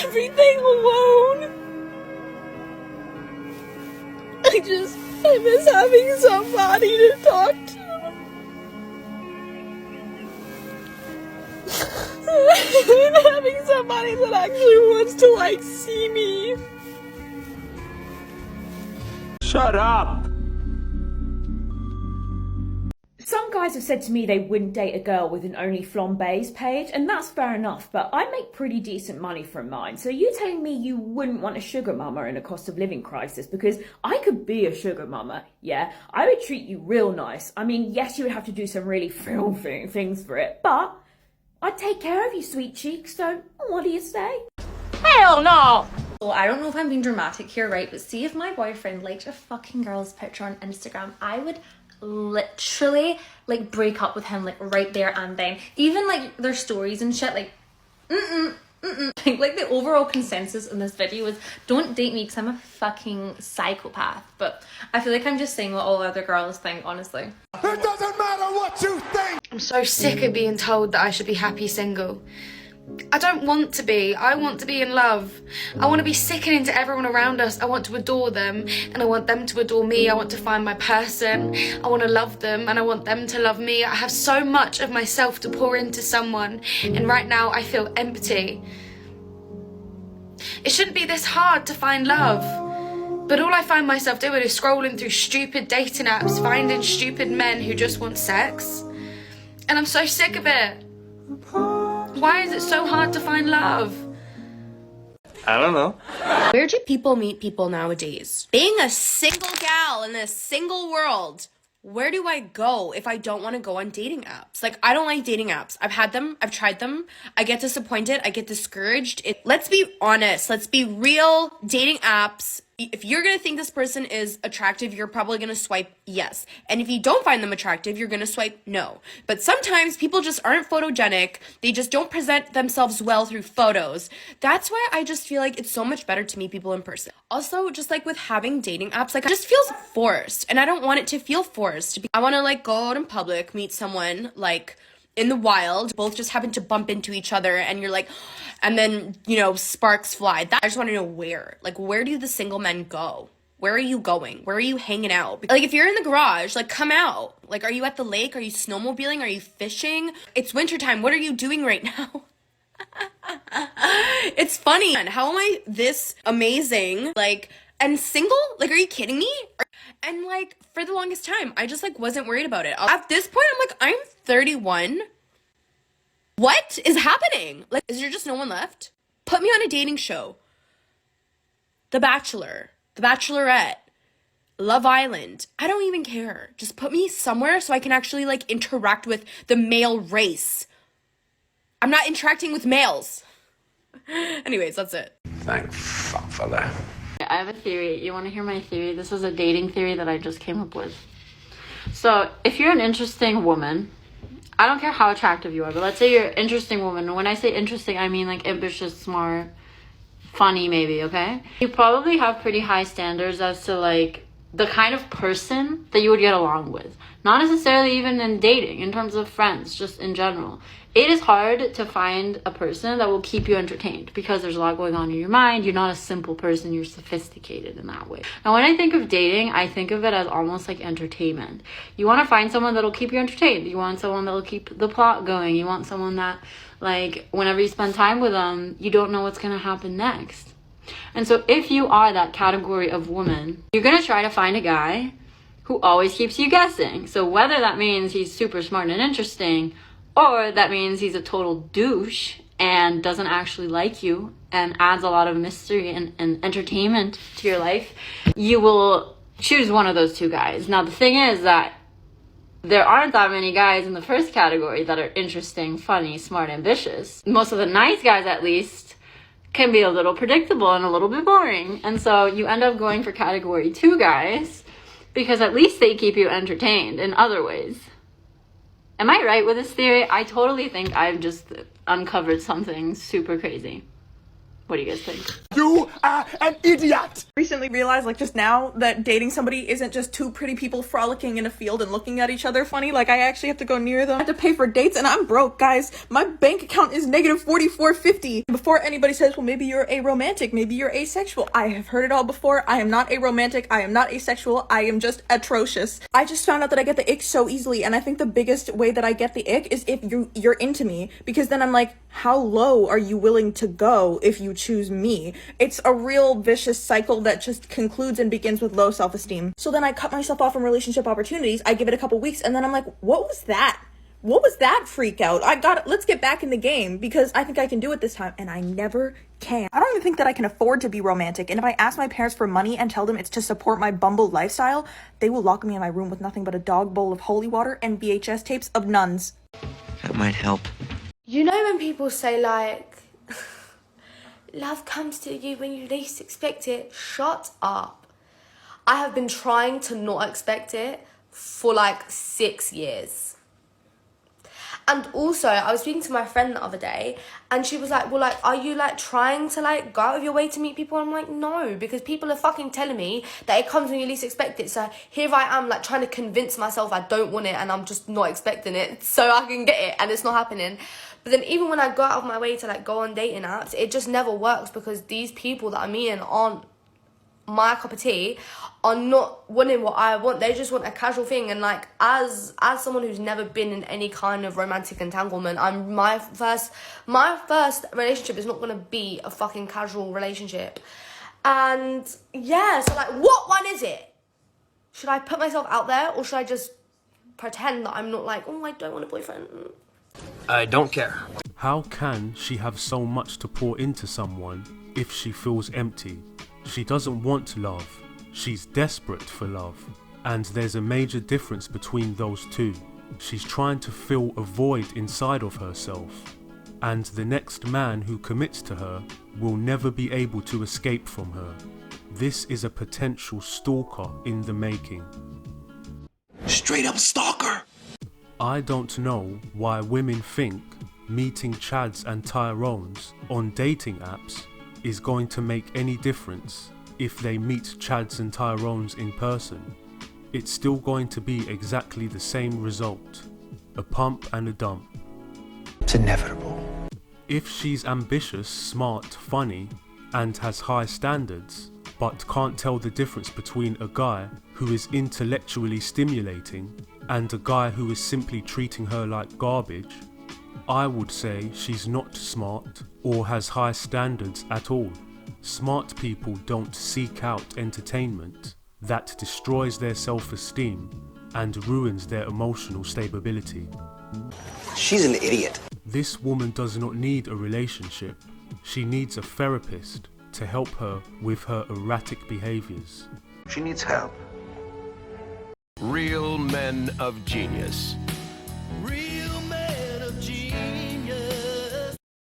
everything alone. I miss having somebody to talk to. And having somebody that actually wants to, like, see me. Shut up! Some guys have said to me they wouldn't date a girl with an only flambés page, and that's fair enough, but I make pretty decent money from mine. So you telling me you wouldn't want a sugar mama in a cost of living crisis? Because I could be a sugar mama, yeah. I would treat you real nice. I mean, yes, you would have to do some really filthy things for it, but I'd take care of you, sweet cheeks, so what do you say? Hell no! Well, I don't know if I'm being dramatic here, right? But see, if my boyfriend liked a fucking girl's picture on Instagram, I would literally like break up with him like right there and then. Even like their stories and shit, like I think like the overall consensus in this video is don't date me because I'm a fucking psychopath. But I feel like I'm just saying what all other girls think, honestly. It doesn't matter what you think! I'm so sick of being told that I should be happy single. I don't want to be. I want to be in love. I want to be sickening to everyone around us. I want to adore them and I want them to adore me. I want to find my person. I want to love them and I want them to love me. I have so much of myself to pour into someone and right now I feel empty. It shouldn't be this hard to find love. But all I find myself doing is scrolling through stupid dating apps, finding stupid men who just want sex. And I'm so sick of it. Why is it so hard to find love? I don't know. Where do people meet people nowadays? Being a single gal in a single world, where do I go if I don't want to go on dating apps? Like, I don't like dating apps. I've had them. I've tried them. I get disappointed. I get discouraged. Let's be honest. Let's be real. Dating apps. If you're going to think this person is attractive, you're probably going to swipe yes. And if you don't find them attractive, you're going to swipe no. But sometimes people just aren't photogenic. They just don't present themselves well through photos. That's why I just feel like it's so much better to meet people in person. Also, just like with having dating apps, like it just feels forced. And I don't want it to feel forced. I want to like go out in public, meet someone like in the wild, both just happen to bump into each other and you're like, and then, you know, sparks fly. I just want to know where. Like, where do the single men go? Where are you going? Where are you hanging out? Like, if you're in the garage, like, come out. Like, are you at the lake? Are you snowmobiling? Are you fishing? It's wintertime. What are you doing right now? It's funny. How am I this amazing? Like, and single? Like, are you kidding me? And, like, for the longest time, I just, like, wasn't worried about it. At this point, I'm like, I'm 31. What is happening? Like, is there just no one left? Put me on a dating show. The Bachelor, The Bachelorette, Love Island. I don't even care. Just put me somewhere so I can actually, like, interact with the male race. I'm not interacting with males. Anyways, that's it. Thank fuck for that. I have a theory. You want to hear my theory? This is a dating theory that I just came up with. So, if you're an interesting woman, I don't care how attractive you are, but let's say you're an interesting woman. And when I say interesting, I mean like ambitious, smart, funny maybe, okay? You probably have pretty high standards as to like the kind of person that you would get along with. Not necessarily even in dating, in terms of friends, just in general. It is hard to find a person that will keep you entertained because there's a lot going on in your mind. You're not a simple person, you're sophisticated in that way. Now, when I think of dating, I think of it as almost like entertainment. You want to find someone that'll keep you entertained. You want someone that'll keep the plot going. You want someone that, like, whenever you spend time with them, you don't know what's going to happen next. And so if you are that category of woman, you're going to try to find a guy who always keeps you guessing. So whether that means he's super smart and interesting, or that means he's a total douche and doesn't actually like you and adds a lot of mystery and entertainment to your life, you will choose one of those two guys. Now, the thing is that there aren't that many guys in the first category that are interesting, funny, smart, ambitious. Most of the nice guys, at least, can be a little predictable and a little bit boring. And so you end up going for category 2 guys because at least they keep you entertained in other ways. Am I right with this theory? I totally think I've just uncovered something super crazy. What do you guys think? You are an idiot! Recently realized, like just now, that dating somebody isn't just two pretty people frolicking in a field and looking at each other funny. Like, I actually have to go near them. I have to pay for dates, and I'm broke, guys. My bank account is negative $44.50. Before anybody says, well, maybe you're aromantic, maybe you're asexual, I have heard it all before. I am not aromantic, I am not asexual, I am just atrocious. I just found out that I get the ick so easily, and I think the biggest way that I get the ick is if you're into me, because then I'm like, how low are you willing to go if you choose me? It's a real vicious cycle that just concludes and begins with low self-esteem. So then I cut myself off from relationship opportunities. I give it a couple weeks, and then I'm like, what was that? What was that freak out? Let's get back in the game, because I think I can do it this time, and I never can. I don't even think that I can afford to be romantic, and if I ask my parents for money and tell them it's to support my Bumble lifestyle, they will lock me in my room with nothing but a dog bowl of holy water and VHS tapes of nuns. That might help. You know when people say like, love comes to you when you least expect it? Shut up. I have been trying to not expect it for like 6 years. And also, I was speaking to my friend the other day, and she was like, well, like, are you, like, trying to, like, go out of your way to meet people? I'm like, no, because people are fucking telling me that it comes when you least expect it. So here I am, like, trying to convince myself I don't want it, and I'm just not expecting it so I can get it, and it's not happening. But then even when I go out of my way to, like, go on dating apps, it just never works, because these people that I'm meeting aren't my cup of tea, are not wanting what I want. They just want a casual thing. And like, as someone who's never been in any kind of romantic entanglement, my first relationship is not gonna be a fucking casual relationship. And yeah, so like, what one is it? Should I put myself out there, or should I just pretend that I'm not like, oh, I don't want a boyfriend? I don't care. How can she have so much to pour into someone if she feels empty? She doesn't want love, she's desperate for love, and there's a major difference between those two. She's trying to fill a void inside of herself, and the next man who commits to her will never be able to escape from her. This is a potential stalker in the making. Straight up stalker! I don't know why women think meeting Chads and Tyrones on dating apps is going to make any difference if they meet Chads and Tyrones in person. It's still going to be exactly the same result, a pump and a dump. It's inevitable. If she's ambitious, smart, funny, and has high standards, but can't tell the difference between a guy who is intellectually stimulating and a guy who is simply treating her like garbage, I would say she's not smart or has high standards at all. Smart people don't seek out entertainment that destroys their self-esteem and ruins their emotional stability. She's an idiot. This woman does not need a relationship. She needs a therapist to help her with her erratic behaviors. She needs help. Real men of genius.